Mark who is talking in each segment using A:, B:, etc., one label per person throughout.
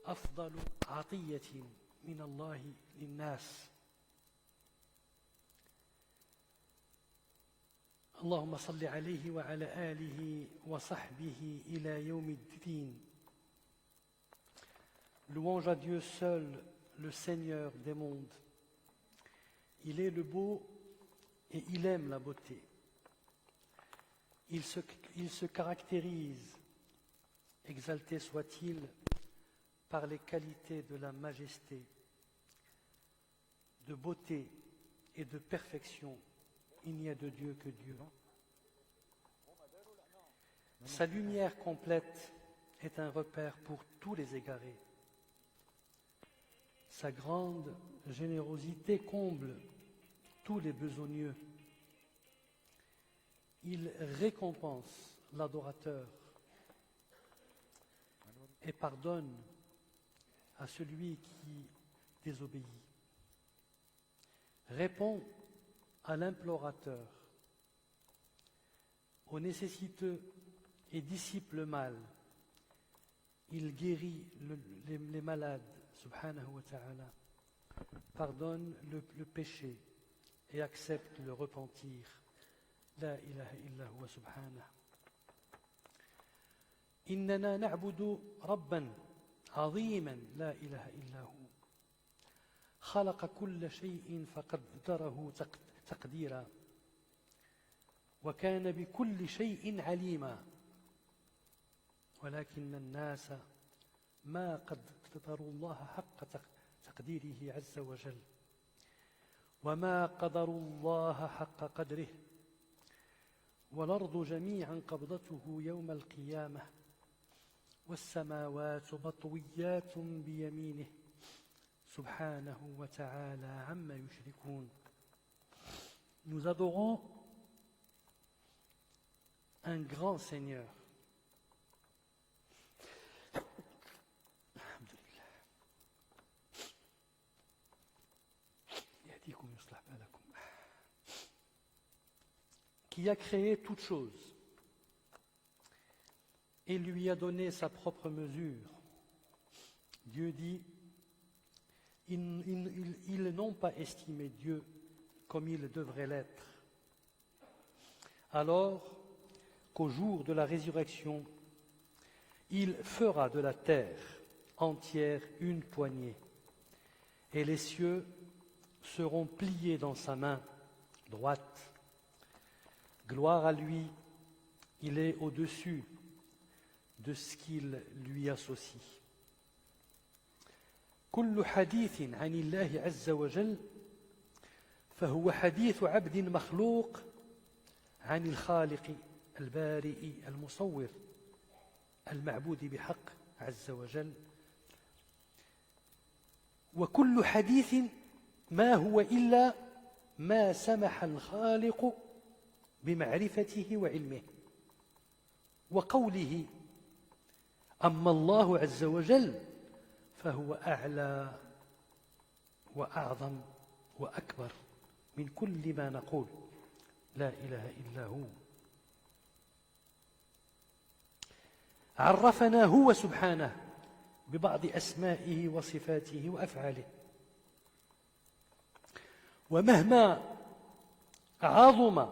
A: أفضل عطية من الله للناس. اللهم صل عليه وعلى آله وصحبه إلى يوم الدين. Louange à Dieu seul, le Seigneur des mondes. Il est le beau et il aime la beauté. Il se caractérise, exalté soit-il, par les qualités de la majesté, de beauté et de perfection. Il n'y a de Dieu que Dieu. Sa lumière complète est un repère pour tous les égarés. Sa grande générosité comble tous les besogneux. Il récompense l'adorateur et pardonne à celui qui désobéit. Répond à l'implorateur, au nécessiteux et dissipe le mal. Il guérit les malades, subhanahu wa ta'ala, pardonne le péché et accepte le repentir. La ilaha illa huwa subhanahu. إننا نعبد ربا عظيما لا إله إلا هو خلق كل شيء فقدره تقديرا وكان بكل شيء عليما ولكن الناس ما قدروا الله حق تقديره عز وجل وما قدروا الله حق قدره والأرض جميعا قبضته يوم القيامة والسماوات مطويات بيمينه سبحانه وتعالى عما يشركون. Nous adorons un grand Seigneur. Qui a créé toutes choses et lui a donné sa propre mesure. Dieu dit, ils n'ont pas estimé Dieu comme il devrait l'être. Alors qu'au jour de la résurrection, il fera de la terre entière une poignée, et les cieux seront pliés dans sa main droite. Gloire à lui, il est au-dessus de ce qu'il lui associe. كل حديث عن الله عز وجل فهو حديث عبد مخلوق عن الخالق البارئ المصور المعبود بحق عز وجل وكل حديث ما هو إلا ما سمح الخالق بمعرفته وعلمه وقوله أما الله عز وجل فهو أعلى وأعظم وأكبر من كل ما نقول لا إله إلا هو. عرفنا هو سبحانه ببعض أسمائه وصفاته وأفعاله ومهما عظم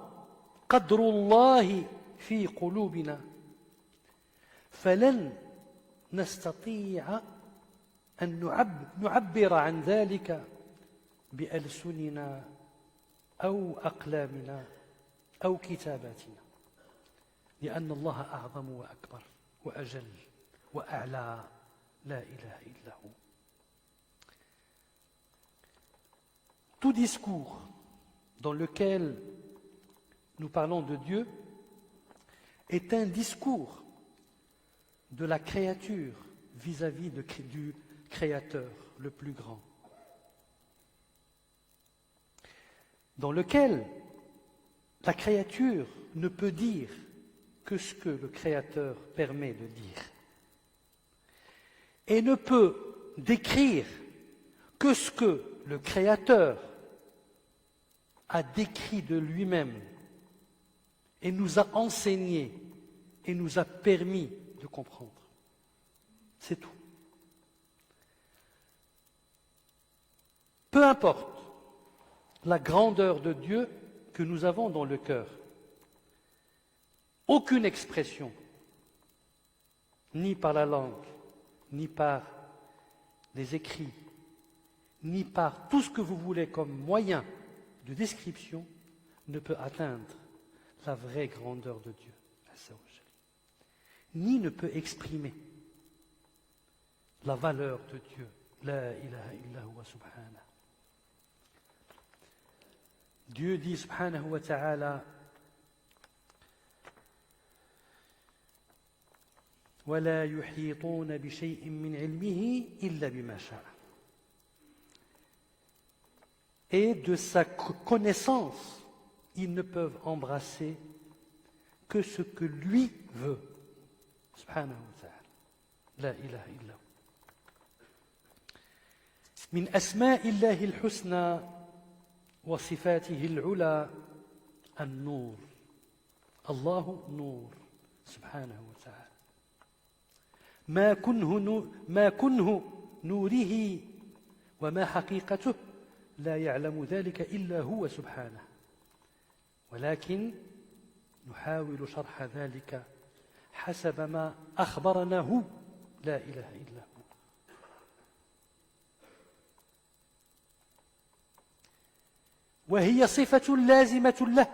A: قدر الله في قلوبنا فلن نستطيع أن نعبر عن ذلك بألسننا أو أقلامنا أو كتاباتنا لأن الله أعظم وأكبر وأجل وأعلى لا إله إلا هو. Tout discours dans lequel nous parlons de Dieu est un discours de la créature vis-à-vis du Créateur le plus grand, dans lequel la créature ne peut dire que ce que le Créateur permet de dire, et ne peut décrire que ce que le Créateur a décrit de lui-même et nous a enseigné et nous a permis de comprendre. C'est tout. Peu importe la grandeur de Dieu que nous avons dans le cœur, aucune expression, ni par la langue, ni par les écrits, ni par tout ce que vous voulez comme moyen de description, ne peut atteindre la vraie grandeur de Dieu, ni ne peut exprimer la valeur de Dieu. La ilaha illa huwa subhanahu. Dieu dit subhanahu wa ta'ala وَلَا يُحِيطُونَ بِشَيْءٍ مِّنْ عِلْمِهِ إِلَّا بِمَا شَاءَ. Et de sa connaissance, ils ne peuvent embrasser que ce que lui veut. Subhanahu wa ta'ala. La ilaha illa hu. من أسماء الله الحسنى وصفاته العلى النور. الله نور سبحانه وتعالى. ما كنه نوره وما حقيقته لا يعلم ذلك إلا هو سبحانه، ولكن نحاول شرح ذلك حسب ما أخبرنا هو لا إله إلا هو. وهي صفة لازمة له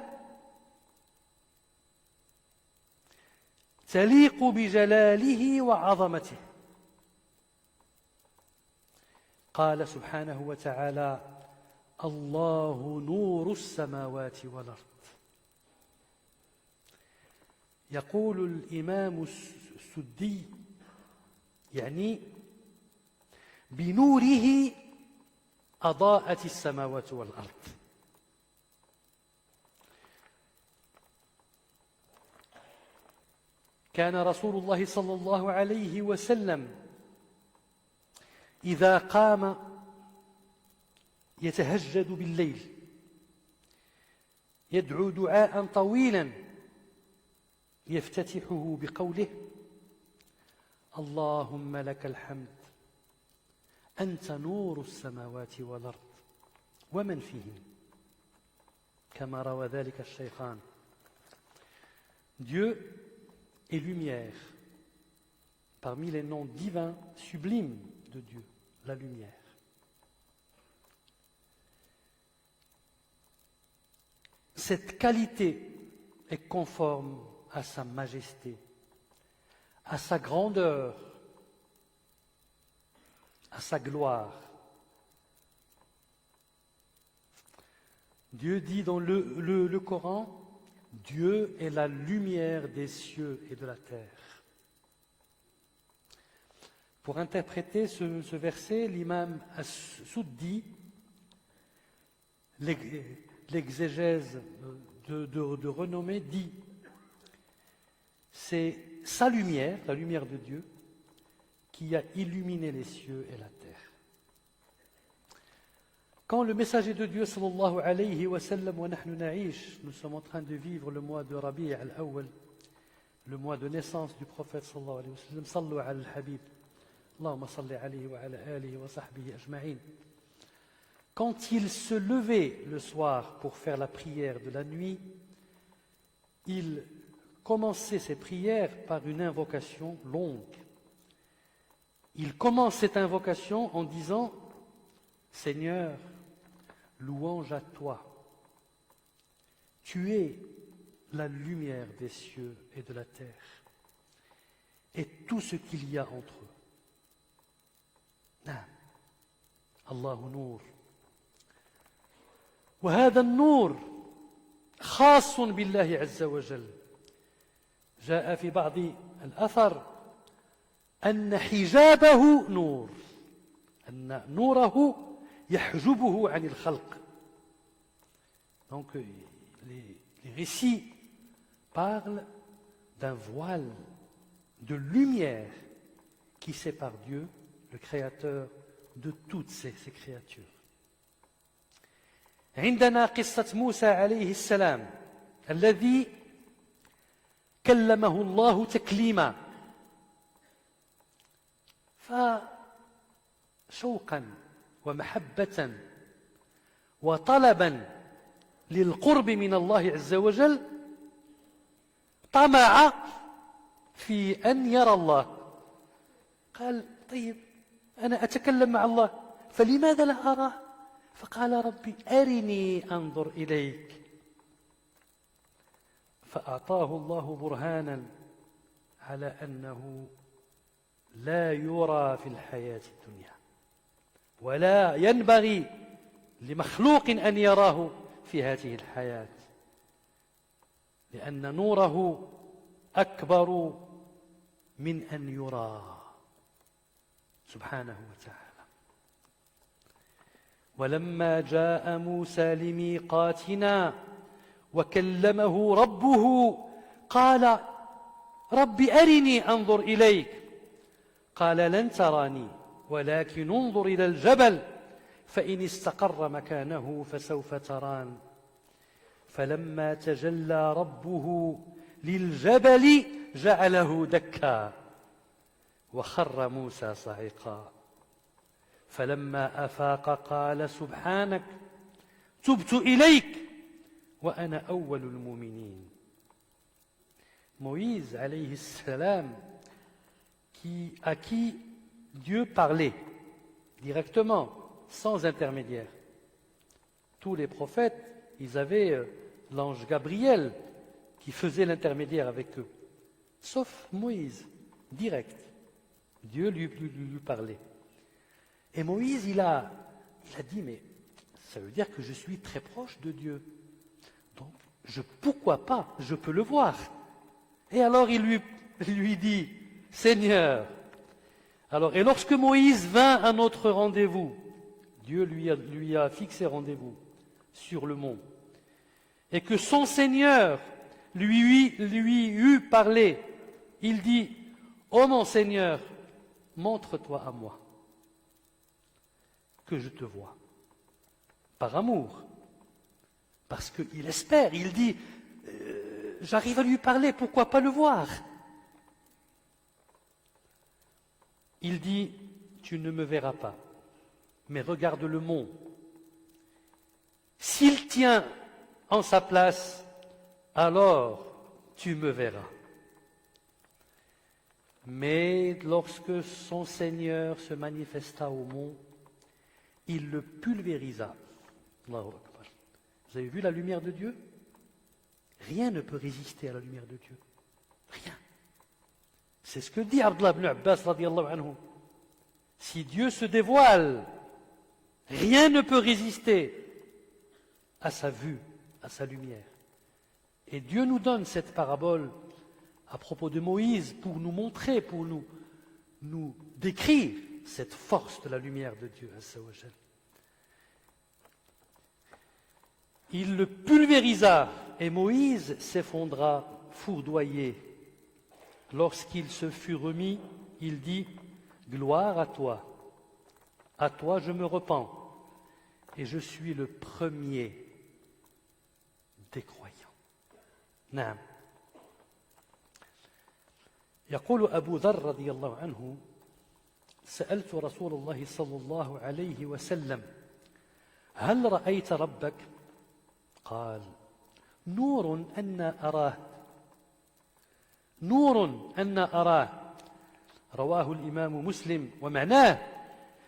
A: تليق بجلاله وعظمته. قال سبحانه وتعالى: الله نور السماوات والأرض. يقول الإمام السدي يعني بنوره أضاءت السماوات والأرض. كان رسول الله صلى الله عليه وسلم إذا قام يتهجد بالليل يدعو دعاء طويلا يفتتحه بقوله: اللهم لك الحمد أنت نور السماوات والأرض ومن فيهن، كما روى ذلك الشيخان. Dieu et lumière, parmi les noms divins sublimes de Dieu, la lumière. Cette qualité est conforme à sa majesté, à sa grandeur, à sa gloire. Dieu dit dans le Coran: Dieu est la lumière des cieux et de la terre. Pour interpréter ce verset, l'imam As-Suddi, l'exégèse de renommée, dit: c'est sa lumière, la lumière de Dieu, qui a illuminé les cieux et la terre. Quand le messager de Dieu, sallallahu alayhi wa sallam, wa nahnu na'ish, nous sommes en train de vivre le mois de Rabi' al-Awwal, le mois de naissance du prophète, sallallahu alayhi wa sallam, sallu ala al-Habib, Allahumma salli alayhi wa ala alihi wa sahbihi ajma'in. Quand il se levait le soir pour faire la prière de la nuit, il commençait ses prières par une invocation longue. Il commence cette invocation en disant: Seigneur, louange à toi. Tu es la lumière des cieux et de la terre, et tout ce qu'il y a entre eux. نعم الله نور وهذا النور خاص بالله عز وجل. جاء في بعض الأثر أن حجابه نور، أن نوره يحجبه عن الخلق. Donc les récits parlent d'un voile de lumière qui sépare Dieu, le Créateur, de toutes ces créatures. عندنا قصة موسى عليه السلام الذي كلمه الله تكليما، فشوقا ومحبة وطلبا للقرب من الله عز وجل طمع في أن يرى الله. قال طيب أنا أتكلم مع الله فلماذا لا أراه؟ فقال ربي أرني أنظر إليك. فأعطاه الله برهانا على أنه لا يرى في الحياة الدنيا ولا ينبغي لمخلوق أن يراه في هذه الحياة، لأن نوره أكبر من أن يرى سبحانه وتعالى. ولما جاء موسى لميقاتنا وكلمه ربه قال رب أرني أنظر إليك قال لن تراني ولكن انظر إلى الجبل فإن استقر مكانه فسوف تران. فلما تجلى ربه للجبل جعله دكا وخر موسى صعقا. فلما أفاق قال سبحانك تبت إليك وأنا أول المؤمنين. Moïse alayhi salam, à qui Dieu parlait directement, sans intermédiaire. Tous les prophètes, ils avaient l'ange Gabriel qui faisait l'intermédiaire avec eux. Sauf Moïse, direct. Dieu lui parlait. Et Moïse, il a dit, mais ça veut dire que je suis très proche de Dieu. Donc, pourquoi pas, je peux le voir. Et alors il lui dit, Seigneur. Alors, et lorsque Moïse vint à notre rendez-vous, Dieu lui a fixé rendez-vous sur le mont, et que son Seigneur lui eut parlé, il dit, ô mon Seigneur, montre-toi à moi, que je te vois, par amour, parce qu'il espère, il dit, j'arrive à lui parler, pourquoi pas le voir? Il dit, tu ne me verras pas, mais regarde le mont. S'il tient en sa place, alors tu me verras. Mais lorsque son Seigneur se manifesta au mont, il le pulvérisa. Allahu Akbar. Vous avez vu la lumière de Dieu? Rien ne peut résister à la lumière de Dieu. Rien. C'est ce que dit Abdullah ibn Abbas radiyallahu anhu. Si Dieu se dévoile, rien ne peut résister à sa vue, à sa lumière. Et Dieu nous donne cette parabole à propos de Moïse pour nous montrer, pour nous décrire cette force de la lumière de Dieu. Il le pulvérisa et Moïse s'effondra foudroyé. Lorsqu'il se fut remis, il dit, gloire à toi je me repens, et je suis le premier des croyants. نعم. يقول أبو ذر رضي الله عنه سألت رسول الله صلى الله عليه وسلم هل رأيت ربك؟ قال نور أن أراه رواه الإمام مسلم ومعناه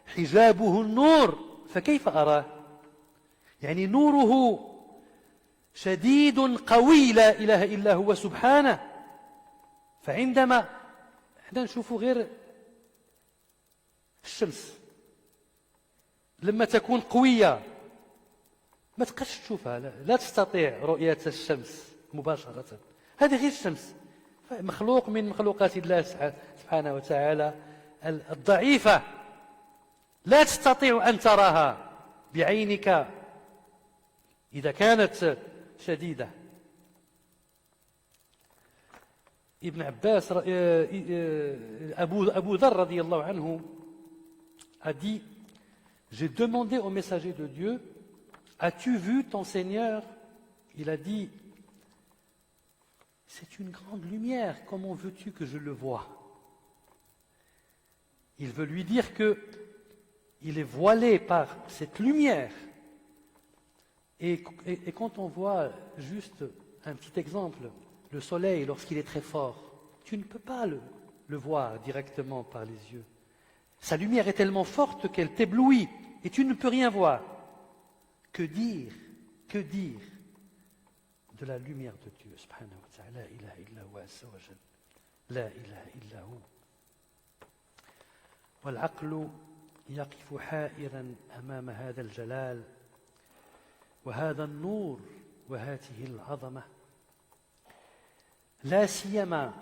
A: حجابه النور فكيف أراه؟ يعني نوره شديد قوي لا إله إلا هو سبحانه. فعندما احنا نشوف غير الشمس لما تكون قوية ما تقدرش تشوفها، لا تستطيع رؤية الشمس مباشرة. هذه غير الشمس، مخلوق من مخلوقات الله سبحانه وتعالى الضعيفة، لا تستطيع أن تراها بعينك إذا كانت شديدة. ابن عباس Abu Dharr radiyallahu anhu a dit, j'ai demandé au messager de Dieu, as-tu vu ton Seigneur? Il a dit, c'est une grande lumière, comment veux-tu que je le voie? Il veut lui dire que il est voilé par cette lumière Et quand on voit juste un petit exemple, le soleil lorsqu'il est très fort, tu ne peux pas le voir directement par les yeux. Sa lumière est tellement forte qu'elle t'éblouit et tu ne peux rien voir. Que dire de la lumière de Dieu, subhanahu wa ta'ala, la ilaha illa huwa azza wa jal, la ilaha illa hu. والعقل يقف حائرا أمام هذا الجلال وهذا النور وهذه العظمة لا سيما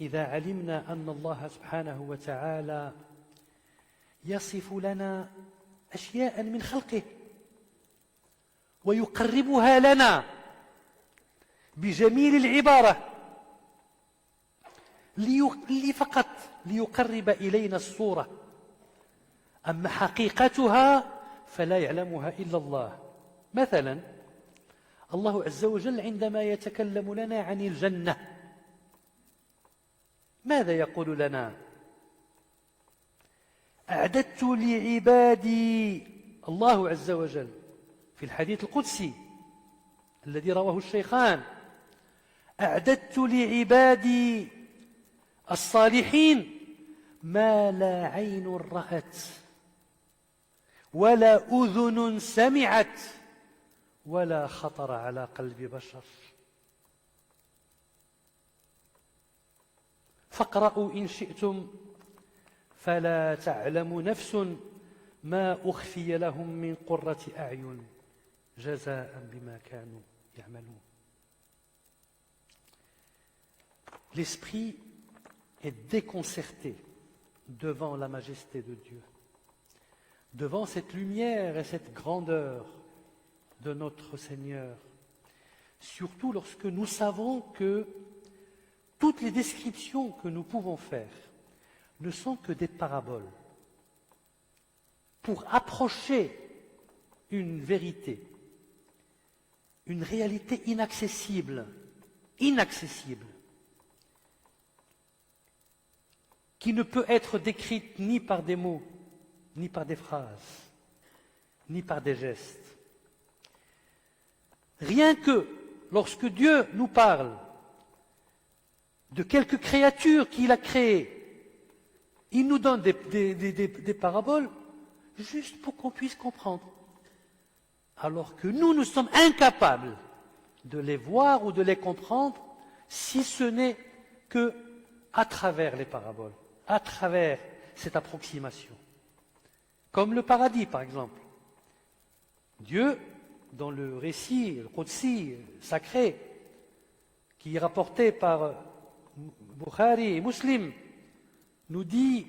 A: إذا علمنا أن الله سبحانه وتعالى يصف لنا أشياء من خلقه ويقربها لنا بجميل العبارة فقط ليقرب إلينا الصورة، أما حقيقتها فلا يعلمها إلا الله. مثلا الله عز وجل عندما يتكلم لنا عن الجنة ماذا يقول لنا؟ أعددت لعبادي، الله عز وجل في الحديث القدسي الذي رواه الشيخان، أعددت لعبادي الصالحين ما لا عين رأت ولا أذن سمعت ولا خطر على قلب بشر. فاقرأوا إن شئتم فلا تعلم نفس ما أخفي لهم من قرة أعين جزاء بما كانوا يعملون. L'esprit est déconcerté devant la majesté de Dieu, devant cette lumière et cette grandeur de notre Seigneur, surtout lorsque nous savons que toutes les descriptions que nous pouvons faire ne sont que des paraboles pour approcher une vérité, une réalité inaccessible, qui ne peut être décrite ni par des mots, ni par des phrases, ni par des gestes. Rien que lorsque Dieu nous parle de quelques créatures qu'il a créées, il nous donne des paraboles juste pour qu'on puisse comprendre. Alors que nous sommes incapables de les voir ou de les comprendre, si ce n'est que à travers les paraboles, à travers cette approximation. Comme le paradis, par exemple. Dieu, dans le récit, le Qudsi sacré, qui est rapporté par Bukhari et Muslim, nous dit: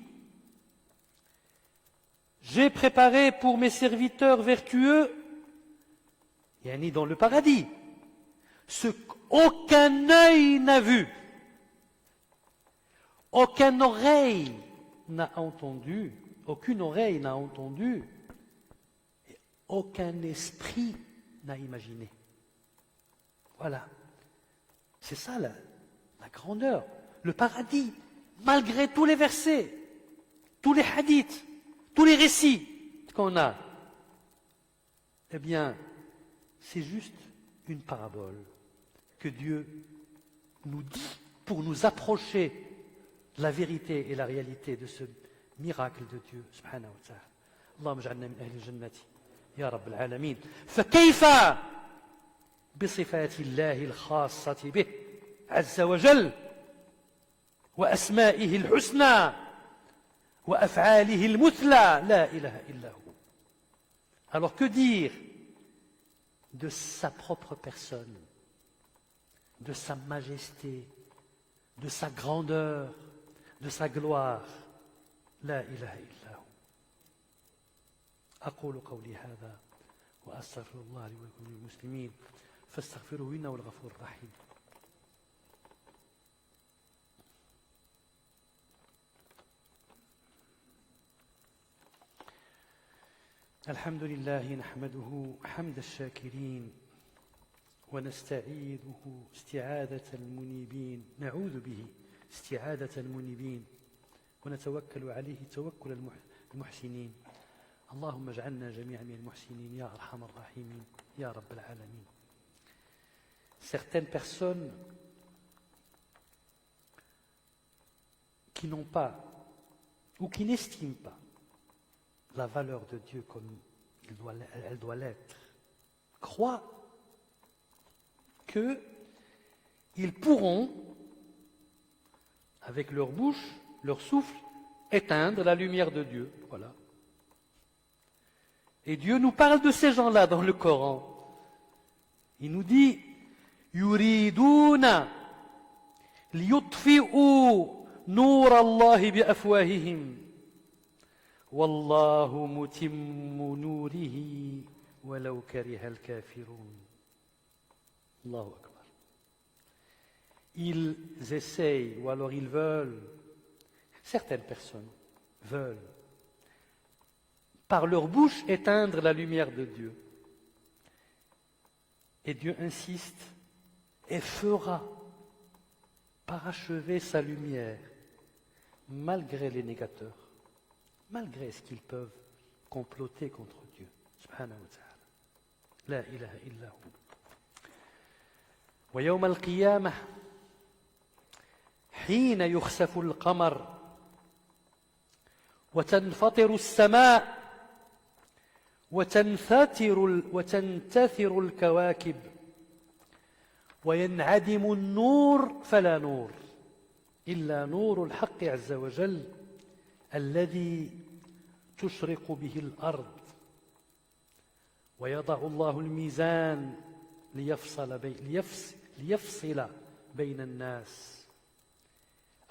A: j'ai préparé pour mes serviteurs vertueux, yani dans le paradis, ce qu'aucun œil n'a vu, aucune oreille n'a entendu, et aucun esprit n'a imaginé. Voilà. C'est ça la grandeur. Le paradis, malgré tous les versets, tous les hadiths, tous les récits qu'on a, eh bien, c'est juste une parabole que Dieu nous dit pour nous approcher de la vérité et la réalité de ce miracle de Dieu subhanahu wa ta'ala. اللهم اجعلنا من أهل الجنة يا رب العالمين. فكيف بصفات الله الخاصة به عز وجل وأسمائه الحسنى وأفعاله المثلى لا إله إلا هو. Alors que dire de sa propre personne, de sa majesté, de sa grandeur, de sa gloire. لا إله إلا هو. أقول قولي هذا وأستغفر الله لي ولكم للمسلمين فاستغفروه إنه الغفور الرحيم. الحمد لله نحمده حمد الشاكرين ونستعيذه استعاذة المنيبين، نعوذ به استعاذة المنيبين ونتوكل عليه توكل المحسنين، اللهم اجعلنا جميعا من المحسنين يا أرحم الراحمين يا رب العالمين. Certaines personnes qui n'ont pas ou qui n'estiment pas la valeur de Dieu comme elle doit l'être, croient qu'ils pourront, avec leur bouche, leur souffle, éteindre la lumière de Dieu. Voilà. Et Dieu nous parle de ces gens-là dans le Coran. Il nous dit yuriduna liyutfi'u nur Allah bi afwahihim wallahu mutimmu nurihi walau kariha al-kafirun. Allahu akbar. Ils essayent, ou alors ils veulent, certaines personnes veulent, par leur bouche, éteindre la lumière de Dieu. Et Dieu insiste et fera parachever sa lumière, malgré les négateurs, malgré ce qu'ils peuvent comploter contre Dieu. Subhanahu wa ta'ala. La ilaha illa hu. ويوم القيامة حين يخسف القمر وتنفطر السماء وتنتثر الكواكب وينعدم النور فلا نور إلا نور الحق عز وجل الذي تشرق به الأرض ويضع الله الميزان ليفصل بين الناس.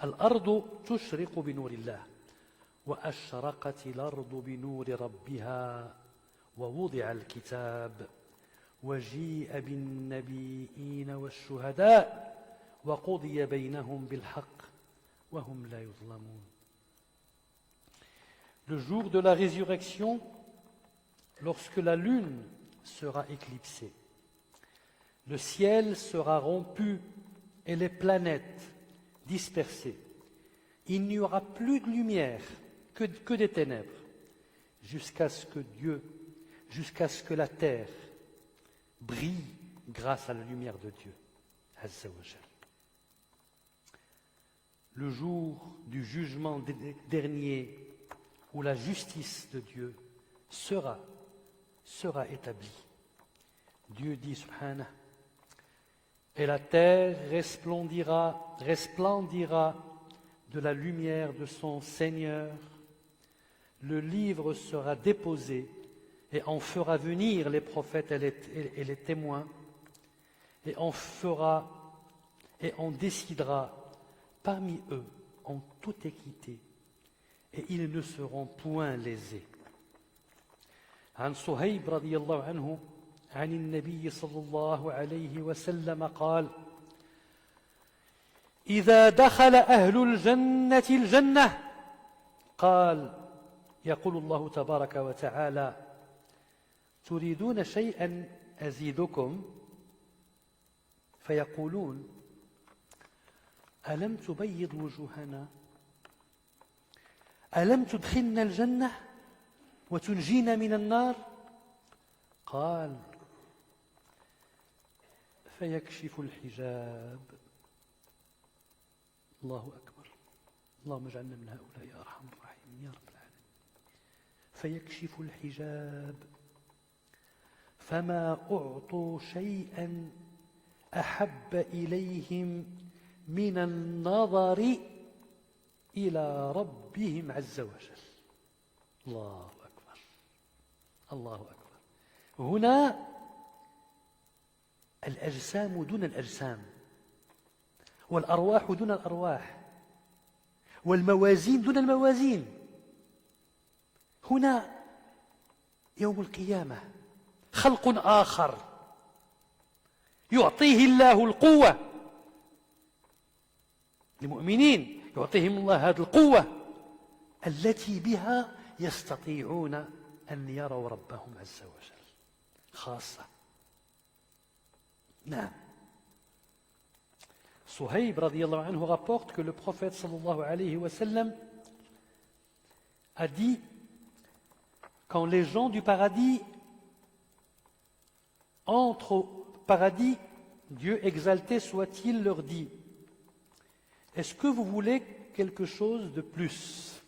A: الأرض تشرق بنور الله وأشرقت الأرض بنور ربها ووضع الكتاب وجيء بالنبيين والشهداء وقضي بينهم بالحق وهم لا يظلمون. Le jour de la résurrection, lorsque la lune sera éclipsée, le ciel sera rompu et les planètes dispersées. Il n'y aura plus de lumière que des ténèbres, jusqu'à ce que la terre brille grâce à la lumière de Dieu, Azza wa Jal. Le jour du jugement dernier, où la justice de Dieu sera établie. Dieu dit, subhanahu, et la terre resplendira de la lumière de son Seigneur. Le livre sera déposé et on fera venir les prophètes et les témoins et on décidera parmi eux en toute équité et ils ne seront point lésés. عن صهيب رضي الله عنه عن النبي صلى الله عليه وسلم قال: إذا دخل أهل الجنة الجنة قال يقول الله تبارك وتعالى: تريدون شيئا أزيدكم؟ فيقولون: ألم تبيض وجوهنا؟ ألم تدخلنا الجنة وتنجينا من النار؟ قال: فيكشف الحجاب. الله أكبر. اللهم اجعلنا من هؤلاء يا أرحم الراحمين يا رب العالمين. فيكشف الحجاب فما أعطوا شيئا أحب إليهم من النظر إلى ربهم عز وجل. الله أكبر. الله أكبر. هنا الأجسام دون الأجسام، والأرواح دون الأرواح، والموازين دون الموازين. هنا يوم القيامة خلق آخر يعطيه الله القوة للمؤمنين، يعطيهم الله هذه القوة التي بها يستطيعون أن يروا ربهم عز وجل خاصة. نعم. Suhaib radiyallahu anhu rapporte que le prophète sallallahu alayhi wa sallam a dit quand les gens du paradis entrent au paradis, Dieu exalté soit-il leur dit: est-ce que vous voulez quelque chose de plus?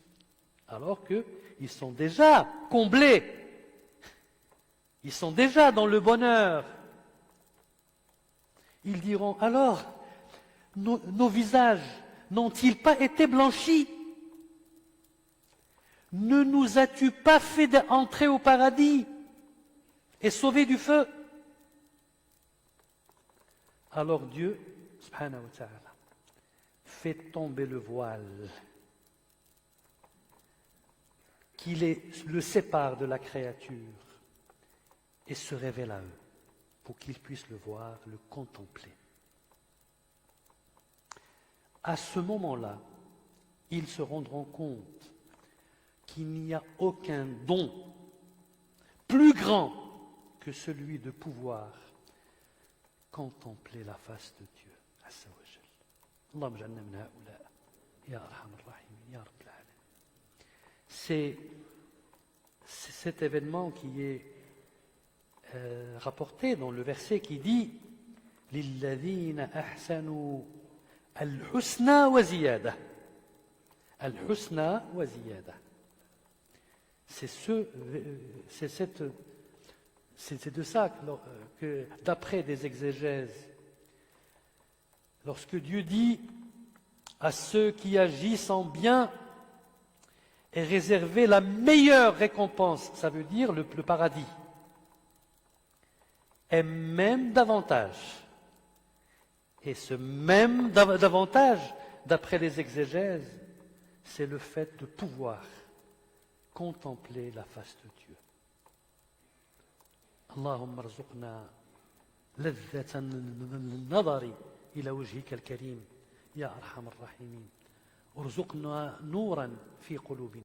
A: Alors qu'ils sont déjà comblés, ils sont déjà dans le bonheur. Ils diront: alors, nos visages n'ont-ils pas été blanchis? Ne nous as-tu pas fait entrer au paradis et sauver du feu? Alors Dieu, subhanahu wa ta'ala, fait tomber le voile qui le sépare de la créature et se révèle à eux pour qu'ils puissent le voir, le contempler. À ce moment-là, ils se rendront compte qu'il n'y a aucun don plus grand que celui de pouvoir contempler la face de Dieu. Azza wa Jal. Allahumma ja'alna min ha'ula, ya arhamar rahimin, ya rabbal alamin. C'est cet événement qui est rapporté dans le verset qui dit: Lilladhina ahsanu al-husna wa ziyada. Al-husna wa ziyada. C'est de ça que, d'après des exégèses, lorsque Dieu dit à ceux qui agissent en bien est réservé la meilleure récompense, ça veut dire le paradis, et même davantage. Et ce même davantage, d'après les exégèses, c'est le fait de pouvoir contempler la face de Dieu. اللهم ارزقنا لذة النظر إلى وجهك الكريم يا أرحم الراحمين ارزقنا نورا في قلوبنا